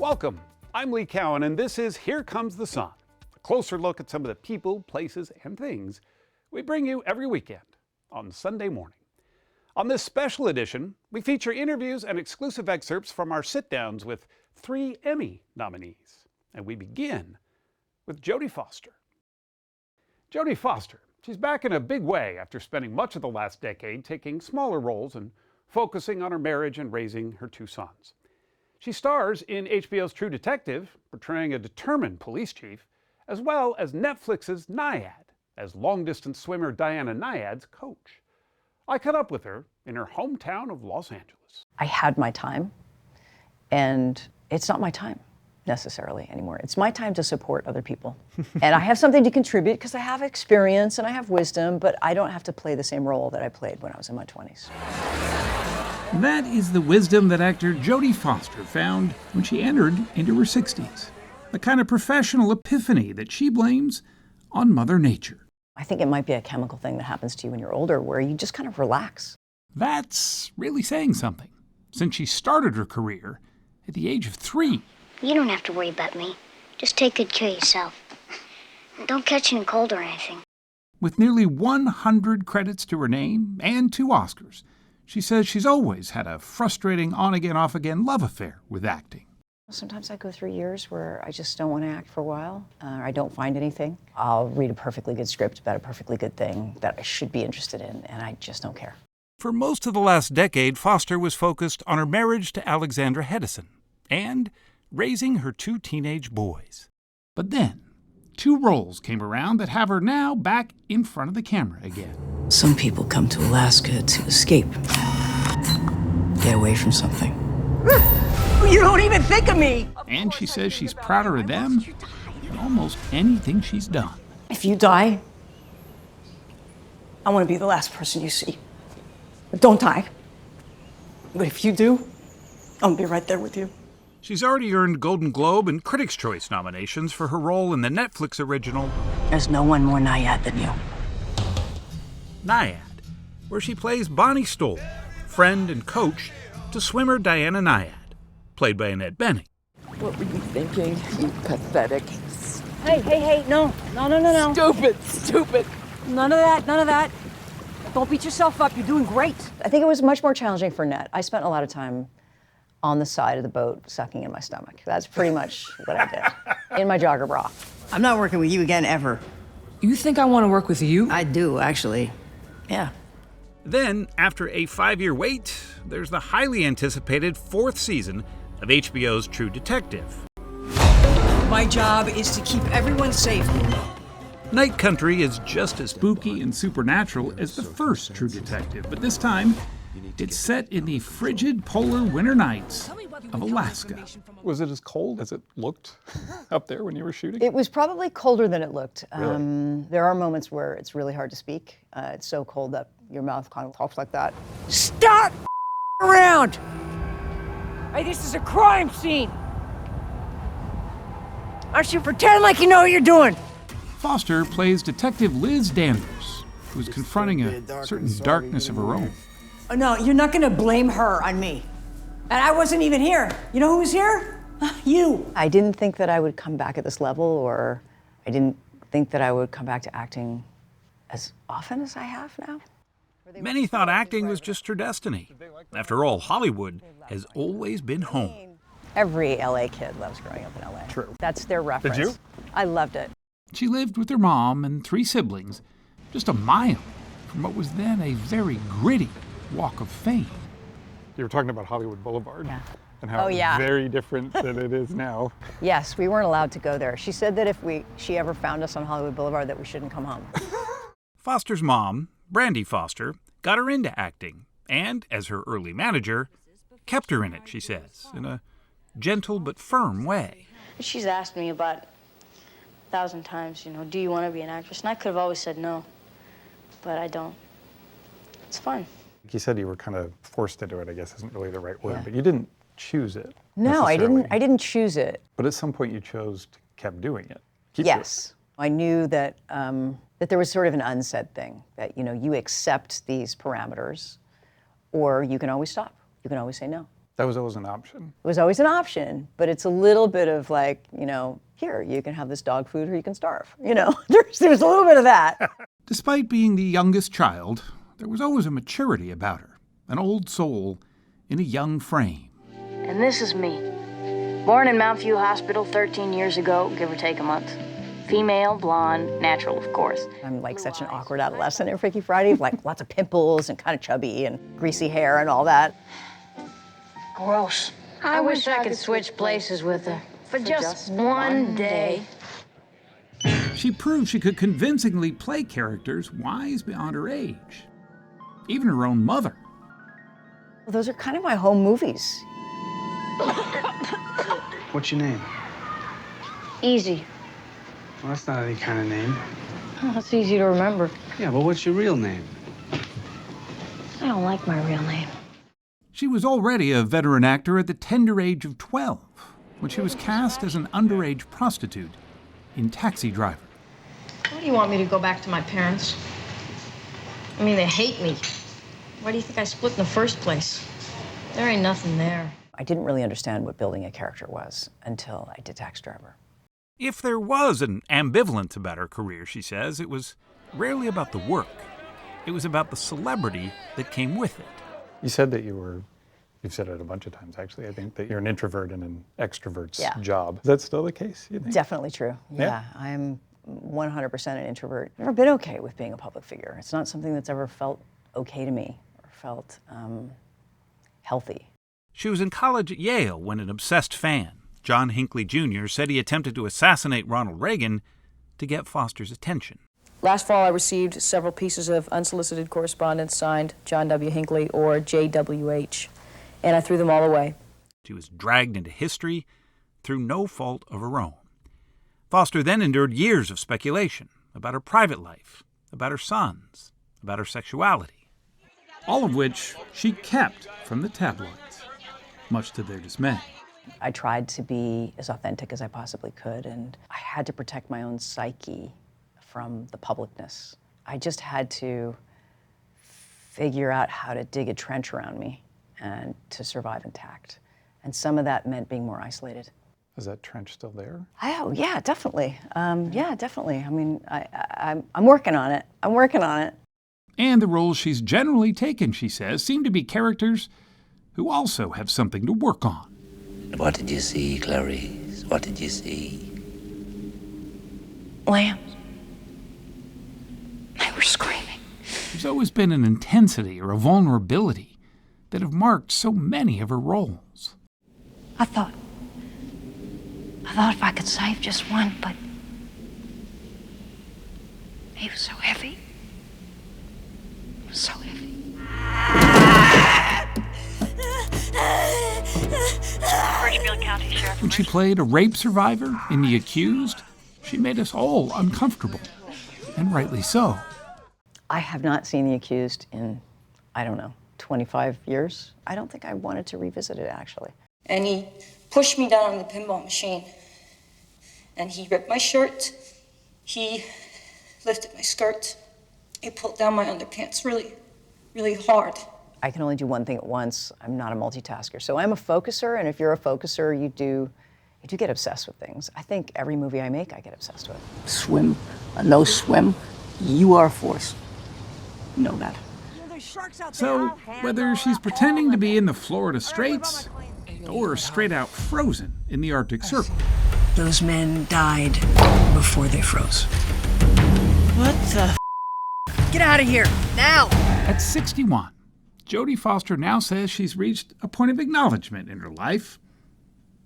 Welcome. I'm Lee Cowan, and this is Here Comes the Sun, a closer look at some of the people, places, and things we bring you every weekend on Sunday morning. On this special edition, we feature interviews and exclusive excerpts from our sit-downs with 3 Emmy nominees. And we begin with Jodie Foster. Jodie Foster, she's back in a big way after spending much of the last decade taking smaller roles and focusing on her marriage and raising her 2 sons. She stars in HBO's True Detective, portraying a determined police chief, as well as Netflix's Nyad, as long-distance swimmer Diana Nyad's coach. I caught up with her in her hometown of Los Angeles. I had my time, and it's not my time necessarily anymore. It's my time to support other people. And I have something to contribute because I have experience and I have wisdom, but I don't have to play the same role that I played when I was in my 20s. That is the wisdom that actor Jodie Foster found when she entered into her 60s. The kind of professional epiphany that she blames on Mother Nature. I think it might be a chemical thing that happens to you when you're older where you just kind of relax. That's really saying something, since she started her career at the age of 3. You don't have to worry about me. Just take good care of yourself. Don't catch any cold or anything. With nearly 100 credits to her name and 2 Oscars, she says she's always had a frustrating on-again, off-again love affair with acting. Sometimes I go through years where I just don't want to act for a while. I don't find anything. I'll read a perfectly good script about a perfectly good thing that I should be interested in, and I just don't care. For most of the last decade, Foster was focused on her marriage to Alexandra Hedison and raising her 2 teenage boys. But then, 2 roles came around that have her now back in front of the camera again. Some people come to Alaska to escape. Get away from something. You don't even think of me! And she says she's prouder of them than almost anything she's done. If you die, I want to be the last person you see. But don't die. But if you do, I'm going to be right there with you. She's already earned Golden Globe and Critics' Choice nominations for her role in the Netflix original There's no one more Nyad than you. Nyad, where she plays Bonnie Stoll, friend and coach to swimmer Diana Nyad, played by Annette Bening. What were you thinking, you pathetic? Hey, no. Stupid. None of that. Don't beat yourself up, you're doing great. I think it was much more challenging for Annette. I spent a lot of time on the side of the boat sucking in my stomach. That's pretty much what I did, in my jogger bra. I'm not working with you again, ever. You think I want to work with you? I do, actually. Yeah. Then, after a 5-year wait, there's the highly anticipated 4th season of HBO's True Detective. My job is to keep everyone safe. Night Country is just as spooky and supernatural as the first True Detective, but this time, it's set in the frigid polar winter nights of Alaska. Was it as cold as it looked up there when you were shooting? It was probably colder than it looked. Really? There are moments where it's really hard to speak. It's so cold that your mouth kind of talks like that. Stop around! Hey, this is a crime scene! Why don't you pretend like you know what you're doing? Foster plays Detective Liz Danvers, who's confronting a certain darkness of her own. Oh, no, you're not gonna blame her on me. And I wasn't even here. You know who was here? You. I didn't think that I would come back at this level, or I didn't think that I would come back to acting as often as I have now. Many thought acting was just her destiny. After all, Hollywood has always been home. Every LA kid loves growing up in LA. True. That's their reference. Did you? I loved it. She lived with her mom and 3 siblings, just a mile from what was then a very gritty Walk of Fame. You were talking about Hollywood Boulevard. Yeah. And how Oh, it's yeah. very different than it is now. Yes, we weren't allowed to go there. She said that if she ever found us on Hollywood Boulevard that we shouldn't come home. Foster's mom, Brandy Foster, got her into acting, and, as her early manager, kept her in it, she says, in a gentle but firm way. She's asked me about 1,000 times, do you want to be an actress? And I could have always said no, but I don't. It's fun. You said you were kind of forced into it, I guess isn't really the right word, Yeah. but you didn't choose it. No, I necessarily. didn't choose it. But at some point you chose to keep doing it. Yes. I knew that that there was sort of an unsaid thing, that you accept these parameters, or you can always stop. You can always say no. That was always an option. It was always an option, but it's a little bit of like, here, you can have this dog food or you can starve. There's a little bit of that. Despite being the youngest child, there was always a maturity about her, an old soul in a young frame. And this is me. Born in Mount View Hospital 13 years ago, give or take a month. Female, blonde, natural, of course. I'm like such an awkward adolescent in Freaky Friday, like lots of pimples and kind of chubby and greasy hair and all that. Gross. I wish I could switch places with her for just one day. She proved she could convincingly play characters wise beyond her age. Even her own mother. Well, those are kind of my home movies. What's your name? Easy. Well, that's not any kind of name. Oh, that's easy to remember. Yeah, but what's your real name? I don't like my real name. She was already a veteran actor at the tender age of 12, when she was cast as an underage prostitute in Taxi Driver. Why do you want me to go back to my parents? I mean, they hate me. Why do you think I split in the first place? There ain't nothing there. I didn't really understand what building a character was until I did Taxi Driver. If there was an ambivalence about her career, she says, it was rarely about the work. It was about the celebrity that came with it. You said that you've said it a bunch of times actually, I think, that you're an introvert in an extrovert's job. Is that still the case, you think? Definitely true. Yeah, I'm 100% an introvert. I've never been okay with being a public figure. It's not something that's ever felt okay to me or felt healthy. She was in college at Yale when an obsessed fan, John Hinckley Jr., said he attempted to assassinate Ronald Reagan to get Foster's attention. Last fall, I received several pieces of unsolicited correspondence signed John W. Hinckley or JWH, and I threw them all away. She was dragged into history through no fault of her own. Foster then endured years of speculation about her private life, about her sons, about her sexuality, all of which she kept from the tabloids, much to their dismay. I tried to be as authentic as I possibly could, and I had to protect my own psyche from the publicness. I just had to figure out how to dig a trench around me and to survive intact. And some of that meant being more isolated. Is that trench still there? Oh, yeah, definitely. Yeah, definitely. I mean, I'm working on it. I'm working on it. And the roles she's generally taken, she says, seem to be characters who also have something to work on. What did you see, Clarice? What did you see? Lambs. They were screaming. There's always been an intensity or a vulnerability that have marked so many of her roles. I thought if I could save just one, but he was so heavy. He was so heavy. When she played a rape survivor in The Accused, she made us all uncomfortable, and rightly so. I have not seen The Accused in, 25 years. I don't think I wanted to revisit it, actually. And he pushed me down on the pinball machine. And he ripped my shirt. He lifted my skirt. He pulled down my underpants really, really hard. I can only do one thing at once. I'm not a multitasker. So I'm a focuser, and if you're a focuser, you do get obsessed with things. I think every movie I make, I get obsessed with. Swim, no swim, you are a force. You know that. So, whether she's pretending to be in the Florida Straits or straight out frozen in the Arctic Circle, Those men died before they froze. What the Get out of here, now! at 61, Jodie Foster now says she's reached a point of acknowledgement in her life.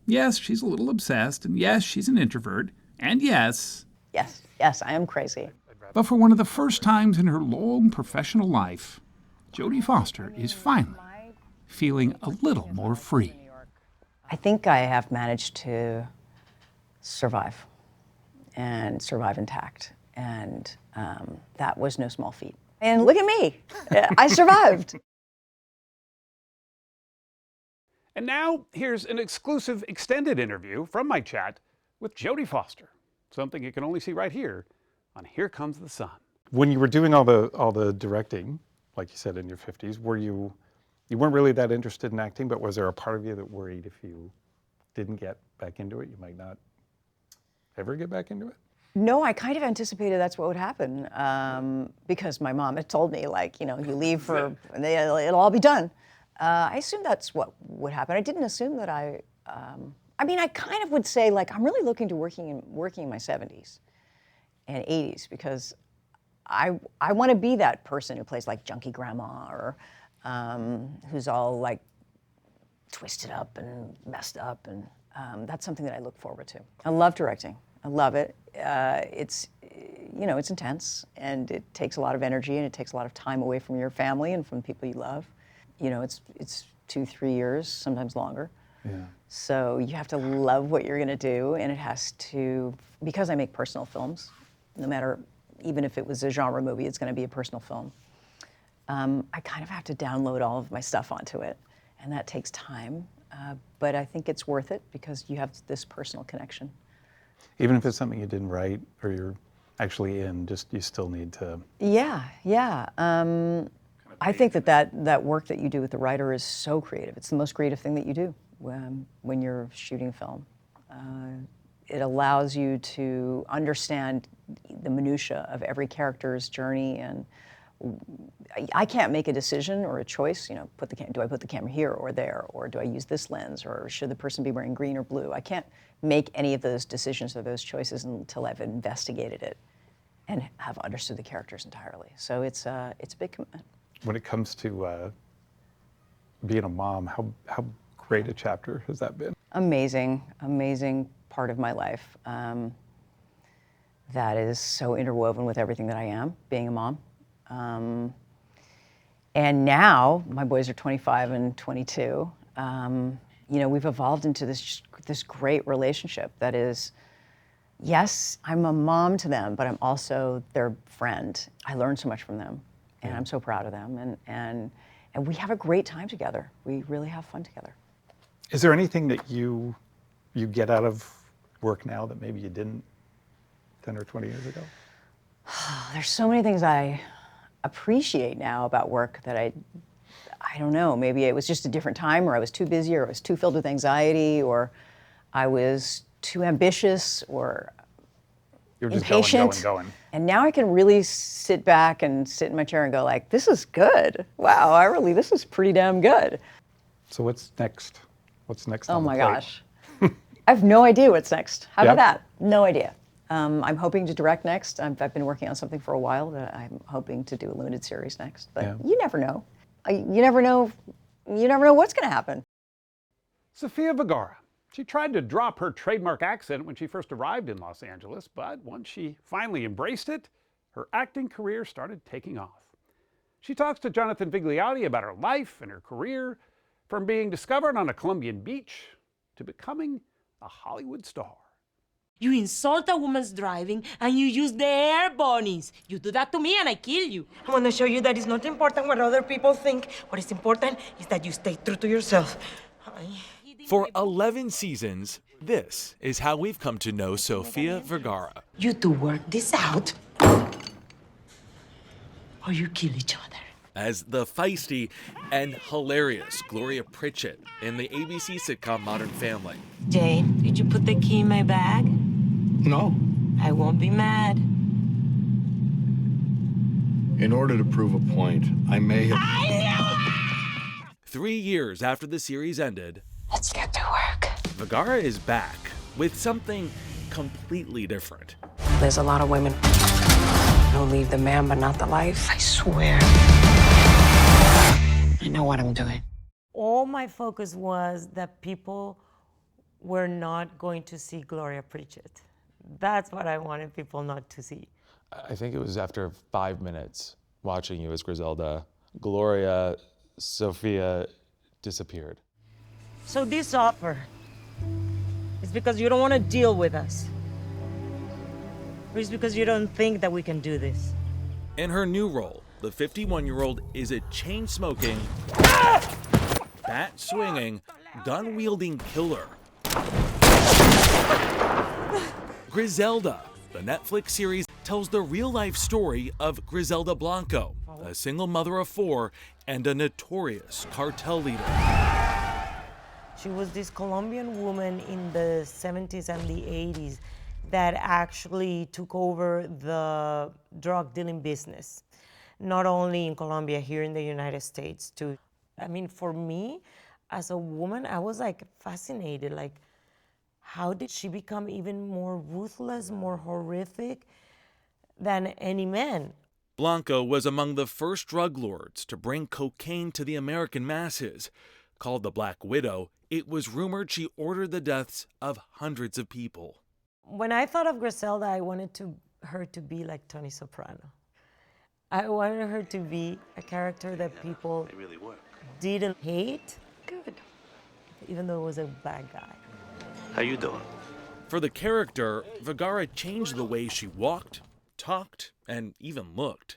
Yes, she's a little obsessed, and yes, she's an introvert, and yes, Yes, I am crazy. but for one of the first times in her long professional life, Jodie Foster is finally feeling a little more free. I think I have managed to survive and survive intact, and that was no small feat. And look at me, I survived. And now, here's an exclusive extended interview from my chat with Jodie Foster, something you can only see right here on Here Comes the Sun. When you were doing all the directing, like you said, in your 50s, were you You weren't really that interested in acting, but was there a part of you that worried if you didn't get back into it, you might not ever get back into it? No, I kind of anticipated that's what would happen because my mom had told me, like, you leave for, it'll all be done. I assumed that's what would happen. I didn't assume that I kind of would say, like, I'm really looking to working in my 70s and 80s because I want to be that person who plays like junkie grandma or who's all like twisted up and messed up, and that's something that I look forward to. I love directing. I love it. It's intense, and it takes a lot of energy, and it takes a lot of time away from your family and from people you love. It's 2-3 years, sometimes longer. Yeah. So you have to love what you're going to do, and it has to, because I make personal films, no matter, even if it was a genre movie, it's going to be a personal film. I kind of have to download all of my stuff onto it, and that takes time. But I think it's worth it because you have this personal connection. Even if it's something you didn't write or you're actually in, just you still need to. Yeah. I think that work that you do with the writer is so creative. It's the most creative thing that you do when you're shooting film. It allows you to understand the minutia of every character's journey, and I can't make a decision or a choice, do I put the camera here or there, or do I use this lens, or should the person be wearing green or blue? I can't make any of those decisions or those choices until I've investigated it and have understood the characters entirely. So it's a big commitment. When it comes to being a mom, how great a chapter has that been? Amazing Part of my life that is so interwoven with everything that I am, being a mom. And now, my boys are 25 and 22, we've evolved into this great relationship that is, yes, I'm a mom to them, but I'm also their friend. I learn so much from them, and I'm so proud of them, and we have a great time together. We really have fun together. Is there anything that you get out of work now that maybe you didn't 10 or 20 years ago? There's so many things I appreciate now about work that I don't know, maybe it was just a different time, or I was too busy, or I was too filled with anxiety, or I was too ambitious, or You're just impatient. going. And now I can really sit back and sit in my chair and go like, this is good. Wow, this is pretty damn good. So what's next? What's next Oh on the my plate? gosh. I have no idea what's next. How about that? No idea. I'm hoping to direct next. I've been working on something for a while that I'm hoping to do a limited series next. But you never know. You never know what's going to happen. Sofía Vergara. She tried to drop her trademark accent when she first arrived in Los Angeles, but once she finally embraced it, her acting career started taking off. She talks to Jonathan Vigliotti about her life and her career, from being discovered on a Colombian beach to becoming a Hollywood star. You insult a woman's driving and you use the air bunnies. You do that to me and I kill you. I want to show you that it's not important what other people think. What is important is that you stay true to yourself. For 11 seasons, this is how we've come to know Sofía Vergara. You two work this out, or you kill each other. As the feisty and hilarious Gloria Pritchett in the ABC sitcom Modern Family. Jay, did you put the key in my bag? No. I won't be mad. In order to prove a point, I may have... I knew it! 3 years after the series ended, Let's get to work. Vergara is back with something completely different. There's a lot of women who leave the man but not the life. I swear. I know what I'm doing. All my focus was that people were not going to see Gloria Pritchett. That's what I wanted people not to see. I think it was after 5 minutes watching you as Griselda, Gloria, Sofía disappeared. So this offer is because you don't want to deal with us. Or it's because you don't think that we can do this. In her new role, the 51-year-old is a chain-smoking, bat-swinging, gun-wielding killer. Griselda, The Netflix series tells the real-life story of Griselda Blanco, a single mother of 4 and a notorious cartel leader. She was this Colombian woman in the 70s and the 80s that actually took over the drug dealing business, not only in Colombia, here in the United States too. I mean, for me, as a woman, I was like fascinated, like, how did she become even more ruthless, more horrific than any man? Blanco was among the first drug lords to bring cocaine to the American masses. Called the Black Widow, it was rumored she ordered the deaths of hundreds of people. When I thought of Griselda, I wanted her to be like Tony Soprano. I wanted her to be a character that people didn't hate. Good. Even though it was a bad guy. How you doing? For the character, Vergara changed the way she walked, talked, and even looked.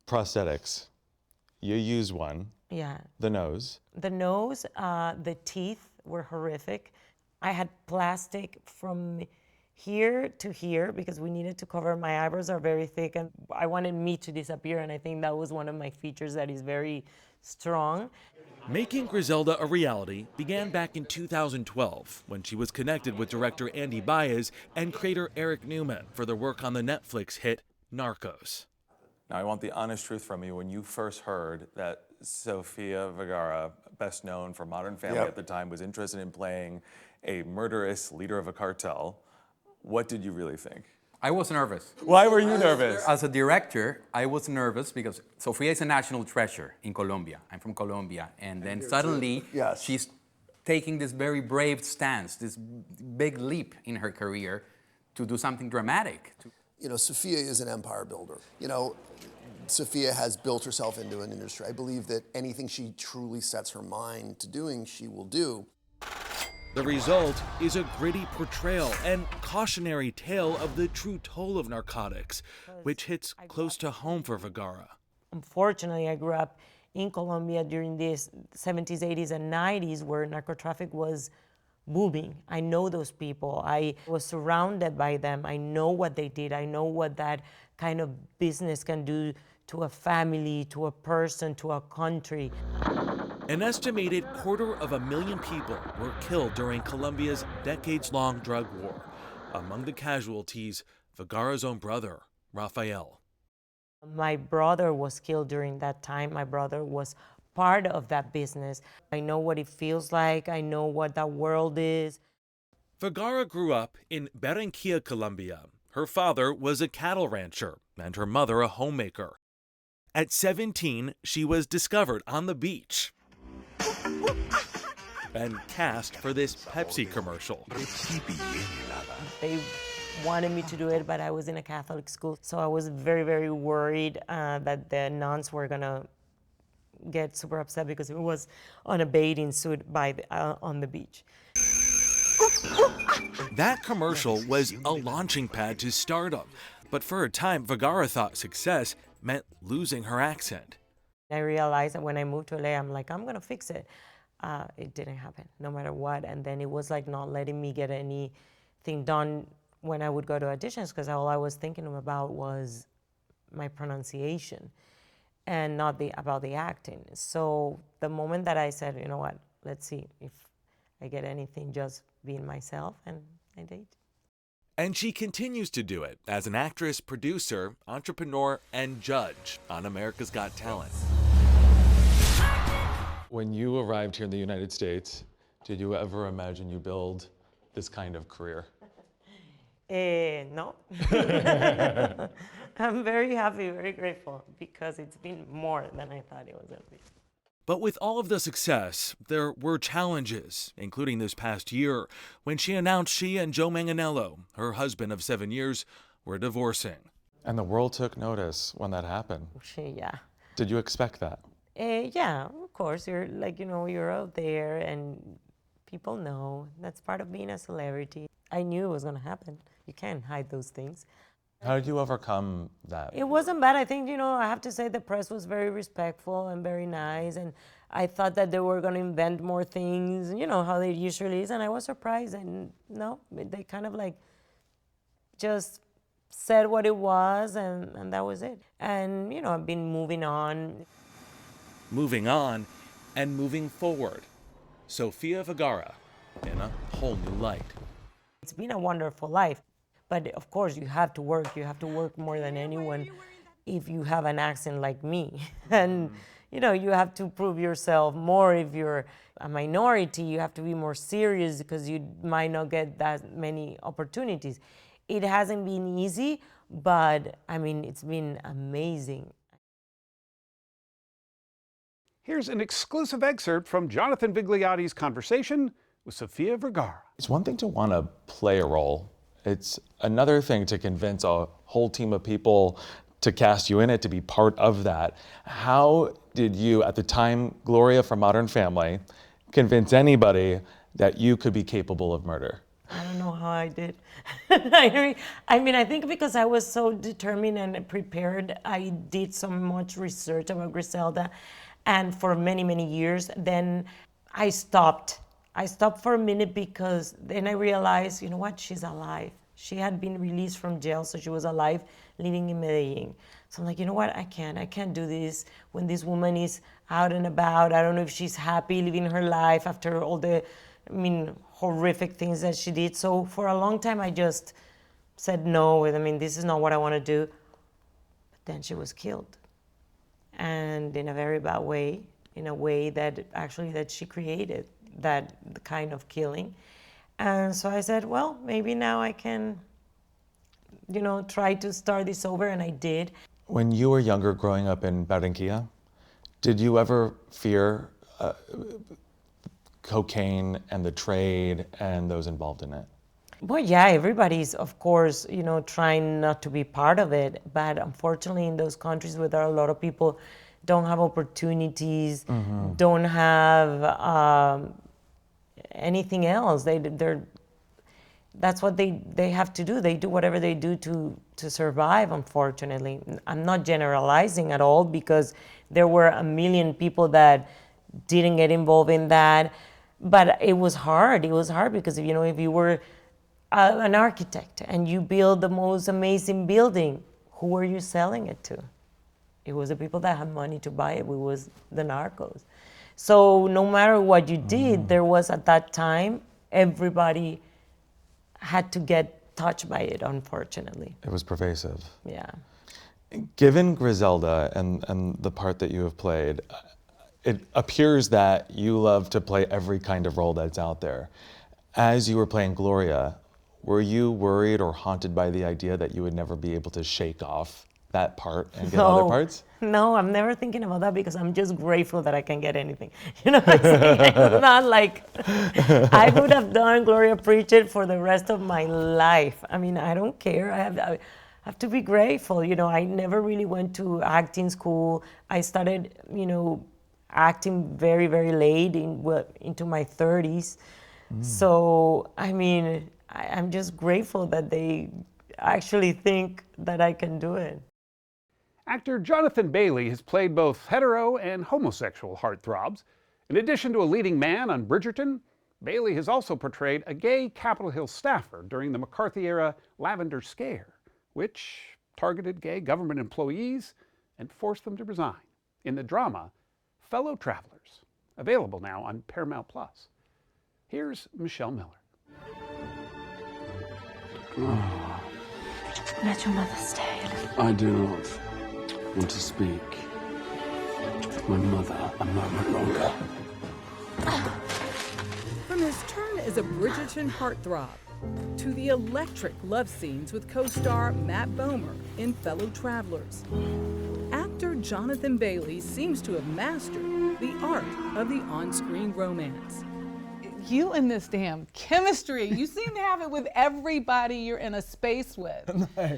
Prosthetics. You used one. Yeah. The nose. The nose, the teeth were horrific. I had plastic from here to here because we needed to cover. My eyebrows are very thick and I wanted me to disappear, and I think that was one of my features that is very strong. Making Griselda a reality began back in 2012 when she was connected with director Andy Baez and creator Eric Newman for their work on the Netflix hit Narcos. Now, I want the honest truth from you. When you first heard that Sofía Vergara, best known for Modern Family at the time, was interested in playing a murderous leader of a cartel, what did you really think? I was nervous. Why were you nervous? As a director, I was nervous because Sofía is a national treasure in Colombia. I'm from Colombia. And then suddenly she's taking this very brave stance, this big leap in her career to do something dramatic. You know, Sofía is an empire builder. You know, Sofía has built herself into an industry. I believe that anything she truly sets her mind to doing, she will do. The result is a gritty portrayal and cautionary tale of the true toll of narcotics, which hits close to home for Vergara. Unfortunately, I grew up in Colombia during the 70s, 80s, and 90s where narcotraffic was booming. I know those people. I was surrounded by them. I know what they did. I know what that kind of business can do to a family, to a person, to a country. An estimated 250,000 people were killed during Colombia's decades-long drug war. Among the casualties, Vergara's own brother, Rafael. My brother was killed during that time. My brother was part of that business. I know what it feels like. I know what that world is. Vergara grew up in Barranquilla, Colombia. Her father was a cattle rancher and her mother a homemaker. At 17, she was discovered on the beach and cast for this Pepsi commercial. They wanted me to do it, but I was in a Catholic school, so I was very, very worried that the nuns were gonna get super upset because it was on a bathing suit on the beach. That commercial was a launching pad to stardom, but for a time, Vergara thought success meant losing her accent. I realized that when I moved to LA, I'm like, I'm gonna fix it. It didn't happen, no matter what. And then it was like not letting me get anything done when I would go to auditions, because all I was thinking about was my pronunciation and not about the acting. So the moment that I said, you know what, let's see if I get anything just being myself, and I did. And she continues to do it as an actress, producer, entrepreneur, and judge on America's Got Talent. When you arrived here in the United States, did you ever imagine you build this kind of career? No. I'm very happy, very grateful, because it's been more than I thought it was going to be. But with all of the success, there were challenges, including this past year, when she announced she and Joe Manganiello, her husband of 7 years, were divorcing. And the world took notice when that happened. Yeah. Did you expect that? Yeah, of course. You're like, you're out there and people know. That's part of being a celebrity. I knew it was going to happen. You can't hide those things. How did you overcome that? It wasn't bad. I think, I have to say the press was very respectful and very nice. And I thought that they were going to invent more things, how they usually is. And I was surprised. And no, they kind of like just said what it was, and that was it. And, you know, I've been moving on. Moving on and moving forward. Sofía Vergara in a whole new light. It's been a wonderful life, but of course you have to work. You have to work more than anyone if you have an accent like me. And, you know, you have to prove yourself more. If you're a minority, you have to be more serious because you might not get that many opportunities. It hasn't been easy, but I mean, it's been amazing. Here's an exclusive excerpt from Jonathan Vigliotti's conversation with Sofía Vergara. It's one thing to want to play a role. It's another thing to convince a whole team of people to cast you in it, to be part of that. How did you, at the time, Gloria from Modern Family, convince anybody that you could be capable of murder? I don't know how I did. I mean, I think because I was so determined and prepared, I did so much research about Griselda, and for many, many years, then I stopped. I stopped for a minute because then I realized, you know what, she's alive. She had been released from jail, so she was alive, living in Medellin. So I'm like, you know what, I can't do this when this woman is out and about. I don't know if she's happy living her life after all the, horrific things that she did. So for a long time, I just said no. I mean, this is not what I want to do. But then she was killed. And in a very bad way, in a way that actually that she created, that kind of killing. And so I said, well, maybe now I can, try to start this over, and I did. When you were younger, growing up in Barranquilla, did you ever fear cocaine and the trade and those involved in it? Well, yeah, everybody's, of course, trying not to be part of it. But unfortunately, in those countries where there are a lot of people don't have opportunities, don't have anything else. That's what they have to do. They do whatever they do to survive, unfortunately. I'm not generalizing at all, because there were a million people that didn't get involved in that. But it was hard. It was hard because, if you were an architect and you build the most amazing building, who were you selling it to? It was the people that had money to buy it. It was the narcos. So no matter what you did, there was, at that time, everybody had to get touched by it, unfortunately. It was pervasive. Yeah. Given Griselda and the part that you have played, it appears that you love to play every kind of role that's out there. As you were playing Gloria, were you worried or haunted by the idea that you would never be able to shake off that part and get other parts? No, I'm never thinking about that, because I'm just grateful that I can get anything. It's not like I would have done Gloria Pritchett for the rest of my life. I mean, I don't care. I have to be grateful. I never really went to acting school. I started, acting very, very late into my 30s. So, I mean, I'm just grateful that they actually think that I can do it. Actor Jonathan Bailey has played both hetero and homosexual heartthrobs. In addition to a leading man on Bridgerton, Bailey has also portrayed a gay Capitol Hill staffer during the McCarthy-era Lavender Scare, which targeted gay government employees and forced them to resign, in the drama Fellow Travelers, available now on Paramount+. Here's Michelle Miller. Let your mother stay. I do not want to speak to my mother a moment longer. From his turn as a Bridgerton heartthrob to the electric love scenes with co-star Matt Bomer in Fellow Travelers, actor Jonathan Bailey seems to have mastered the art of the on-screen romance. You and this damn chemistry, you seem to have it with everybody you're in a space with.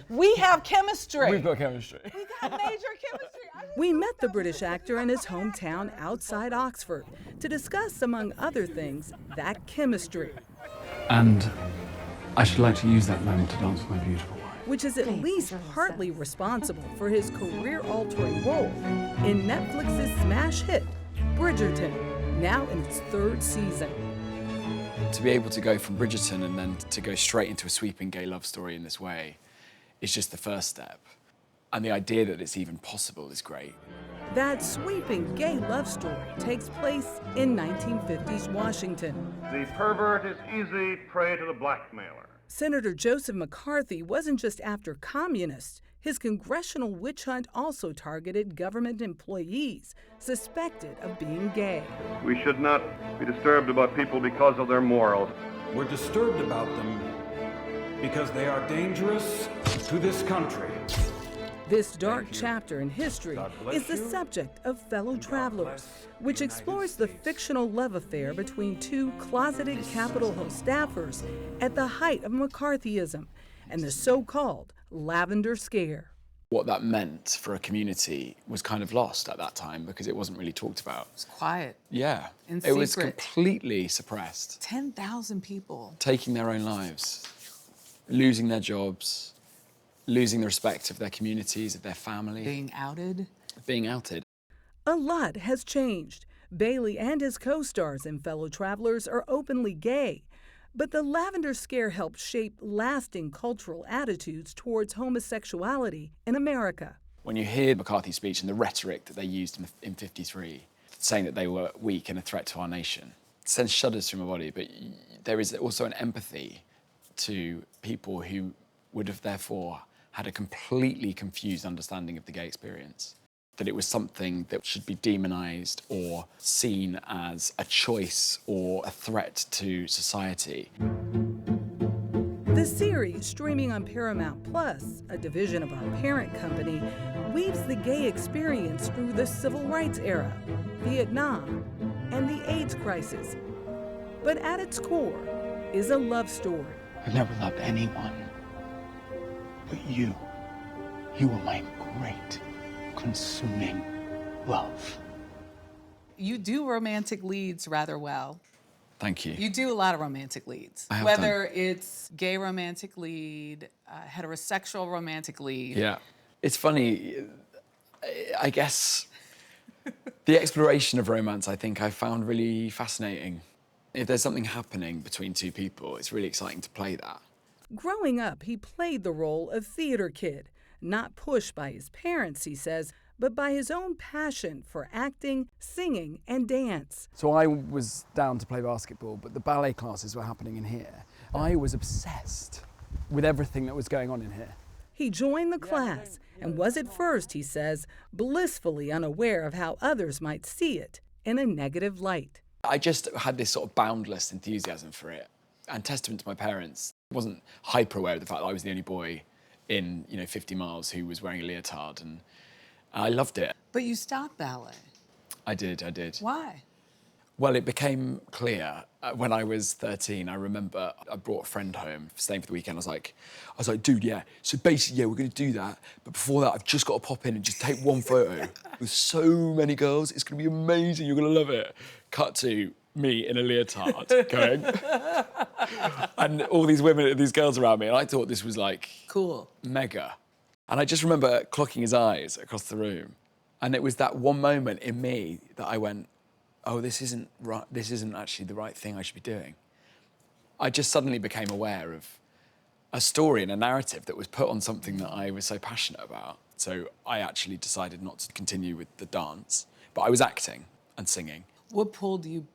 We have chemistry. We've got chemistry. We got major chemistry. We met the British actor in his hometown outside Oxford to discuss, among other things, that chemistry. And I should like to use that moment to dance with my beautiful wife. Which is at least partly responsible for his career-altering role in Netflix's smash hit, Bridgerton, now in its 3rd season. To be able to go from Bridgerton and then to go straight into a sweeping gay love story in this way is just the first step. And the idea that it's even possible is great. That sweeping gay love story takes place in 1950s Washington. The pervert is easy prey to the blackmailer. Senator Joseph McCarthy wasn't just after communists. His congressional witch hunt also targeted government employees suspected of being gay. We should not be disturbed about people because of their morals. We're disturbed about them because they are dangerous to this country. This dark chapter in history is the subject of Fellow Travelers, which explores the fictional love affair between two closeted Capitol Hill staffers at the height of McCarthyism and the so-called Lavender Scare. What that meant for a community was kind of lost at that time because it wasn't really talked about. It's quiet. Yeah. In it was secret. completely suppressed. 10,000 people. Taking their own lives, losing their jobs, losing the respect of their communities, of their family. Being outed. Being outed. A lot has changed. Bailey and his co-stars in Fellow Travelers are openly gay. But the Lavender Scare helped shape lasting cultural attitudes towards homosexuality in America. When you hear McCarthy's speech and the rhetoric that they used in 53, saying that they were weak and a threat to our nation, it sends shudders through my body, but there is also an empathy to people who would have therefore had a completely confused understanding of the gay experience. That it was something that should be demonized or seen as a choice or a threat to society. The series, streaming on Paramount Plus, a division of our parent company, weaves the gay experience through the civil rights era, Vietnam, and the AIDS crisis. But at its core is a love story. I never loved anyone but you. You were my great, consuming love. You do romantic leads rather well. Thank you. You do a lot of romantic leads. I have Whether it's gay romantic lead, heterosexual romantic lead. Yeah. It's funny, I guess the exploration of romance, I think I found really fascinating. If there's something happening between two people, it's really exciting to play that. Growing up, he played the role of theater kid, not pushed by his parents, he says, but by his own passion for acting, singing, and dance. So I was down to play basketball, but the ballet classes were happening in here. I was obsessed with everything that was going on in here. He joined the class and was at first, he says, blissfully unaware of how others might see it in a negative light. I just had this sort of boundless enthusiasm for it, and testament to my parents. I wasn't hyper aware of the fact that I was the only boy in 50 miles who was wearing a leotard, and I loved it. But you stopped ballet. I did. Why? Well, it became clear when I was 13. I remember I brought a friend home, staying for the weekend. I was like, dude, yeah. So basically, yeah, we're going to do that. But before that, I've just got to pop in and just take one photo with so many girls. It's going to be amazing. You're going to love it. Cut to me in a leotard going, and all these women, these girls around me, and I thought this was like cool, mega. And I just remember clocking his eyes across the room, and it was that one moment in me that I went, oh, this isn't right. This isn't actually the right thing I should be doing. I just suddenly became aware of a story and a narrative that was put on something that I was so passionate about. So I actually decided not to continue with the dance, but I was acting and singing. What pulled you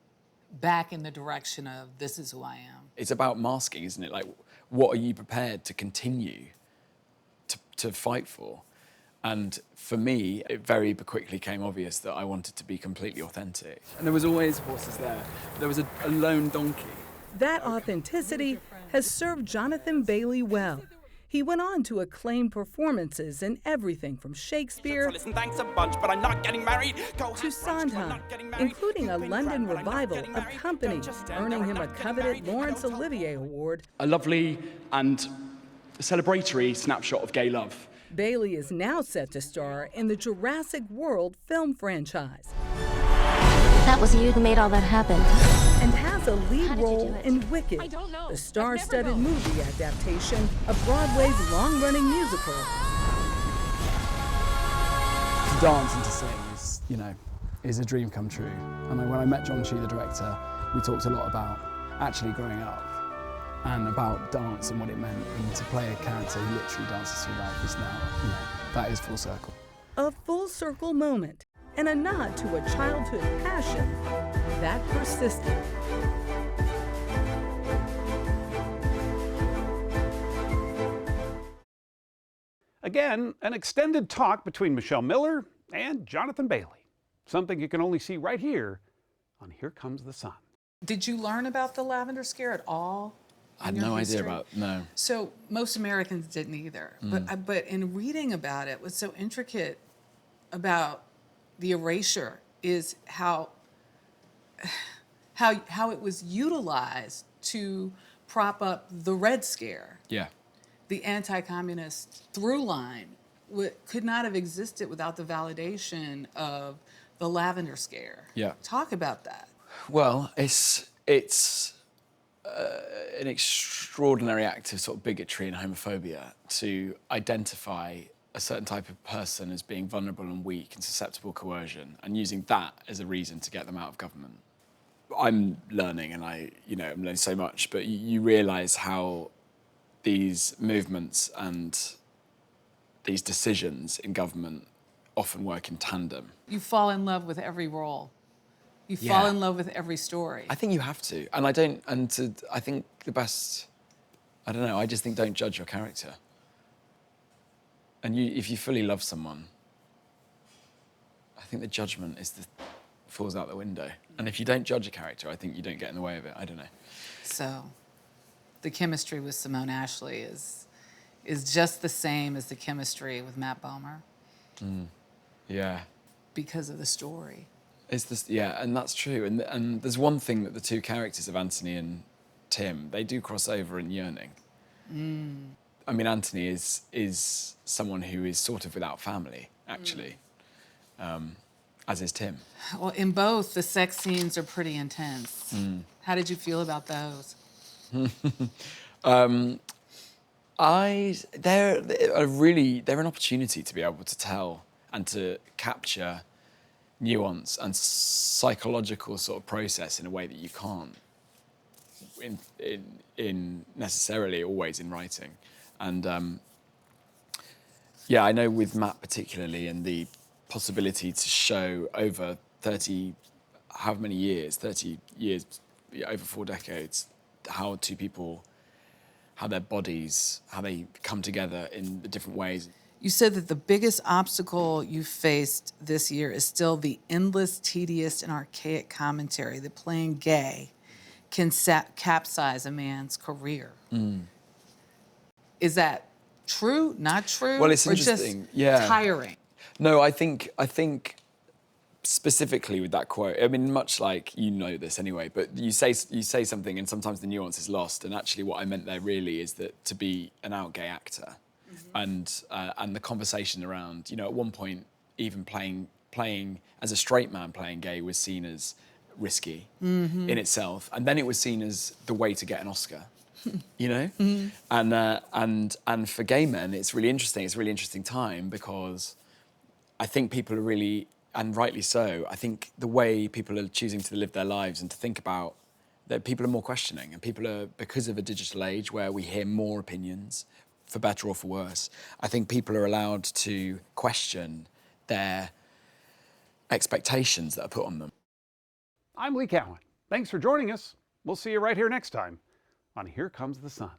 back in the direction of this is who I am? It's about masking, isn't it? Like, what are you prepared to continue to fight for? And for me, it very quickly became obvious that I wanted to be completely authentic. And there was always horses there. There was a lone donkey. That authenticity has served Jonathan Bailey well. He went on to acclaim performances in everything from Shakespeare to Sondheim, including a London revival of Company, earning him a coveted Laurence Olivier Award. A lovely and celebratory snapshot of gay love. Bailey is now set to star in the Jurassic World film franchise. That was you who made all that happen. And has a lead role in Wicked, the star-studded movie adaptation of Broadway's long-running musical. To dance and to sing is a dream come true. And when I met John Chu, the director, we talked a lot about actually growing up and about dance and what it meant, and to play a character who literally dances through life is now, that is full circle. A full circle moment and a nod to a childhood passion that persisted. Again, an extended talk between Michelle Miller and Jonathan Bailey. Something you can only see right here on Here Comes the Sun. Did you learn about the lavender scare at all? I had no idea about, no. So most Americans didn't either. But in reading about it, what's so intricate about the erasure is how it was utilized to prop up the Red Scare. Yeah. The anti-communist through line could not have existed without the validation of the lavender scare. Yeah. Talk about that. Well, it's an extraordinary act of sort of bigotry and homophobia to identify a certain type of person as being vulnerable and weak and susceptible to coercion, and using that as a reason to get them out of government. I'm learning, and I'm learning so much, but you realise how these movements and these decisions in government often work in tandem. You fall in love with every role. You fall in love with every story. I think you have to, and I think the best, I don't know, I just think don't judge your character. And if you fully love someone, I think the judgment falls out the window. And if you don't judge a character, I think you don't get in the way of it. I don't know. So, the chemistry with Simone Ashley is just the same as the chemistry with Matt Bomer. Yeah. Because of the story. And that's true. And there's one thing that the two characters of Anthony and Tim, they do cross over in yearning. I mean, Anthony is someone who is sort of without family, actually, as is Tim. Well, in both, the sex scenes are pretty intense. How did you feel about those? They're an opportunity to be able to tell and to capture nuance and psychological sort of process in a way that you can't in necessarily always in writing. And I know with Matt particularly, and the possibility to show over 30 years, over 4 decades, how two people, how their bodies, how they come together in the different ways. You said that the biggest obstacle you faced this year is still the endless, tedious, and archaic commentary that playing gay can capsize a man's career. Is that true, not true? Well, it's or interesting. Just tiring? No, I think specifically with that quote, I mean, much like this anyway, but you say something and sometimes the nuance is lost, and actually what I meant there really is that to be an out gay actor, and the conversation around, at one point even playing as a straight man playing gay was seen as risky in itself, and then it was seen as the way to get an Oscar. And for gay men, it's really interesting. It's a really interesting time because I think people are really, and rightly so, I think the way people are choosing to live their lives and to think about that, people are more questioning, and people are, because of a digital age where we hear more opinions, for better or for worse, I think people are allowed to question their expectations that are put on them. I'm Lee Cowan. Thanks for joining us. We'll see you right here next time on Here Comes the Sun.